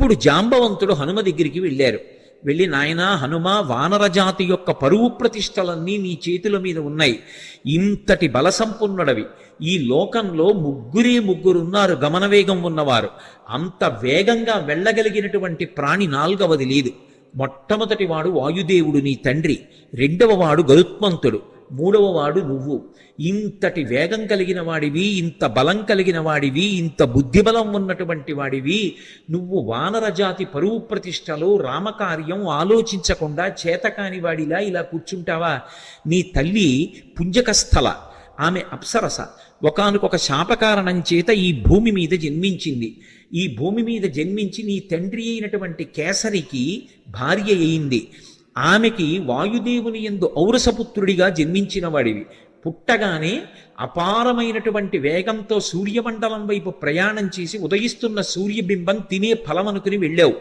అప్పుడు జాంబవంతుడు హనుమ దగ్గరికి వెళ్ళారు. వెళ్ళి, నాయనా హనుమ, వానరజాతి యొక్క పరువు ప్రతిష్టలన్నీ నీ చేతుల మీద ఉన్నాయి. ఇంతటి బలసంపన్నుడవి. ఈ లోకంలో ముగ్గురున్నారు గమనవేగం ఉన్నవారు. అంత వేగంగా వెళ్ళగలిగినటువంటి ప్రాణి నాల్గవది లేదు. మొట్టమొదటి వాడు వాయుదేవుడు నీ తండ్రి, రెండవ వాడు గరుత్మంతుడు, మూడవ వాడు నువ్వు. ఇంతటి వేగం కలిగిన వాడివి, ఇంత బలం కలిగిన వాడివి, ఇంత బుద్ధిబలం ఉన్నటువంటి వాడివి, నువ్వు వానరజాతి పరువు ప్రతిష్టలో రామకార్యం ఆలోచించకుండా చేతకాని వాడిలా ఇలా కూర్చుంటావా? నీ తల్లి పుంజకస్థల, ఆమె అప్సరస. ఒకానొక శాపకారణం చేత ఈ భూమి మీద జన్మించింది. ఈ భూమి మీద జన్మించి నీ తండ్రి అయినటువంటి కేసరికి భార్య అయింది. ఆమెకి వాయుదేవుని యందు ఔరసపుత్రుడిగా జన్మించిన వాడివి. పుట్టగానే అపారమైనటువంటి వేగంతో సూర్యమండలం వైపు ప్రయాణం చేసి ఉదయిస్తున్న సూర్యబింబం తినే ఫలమనుకుని వెళ్ళావు.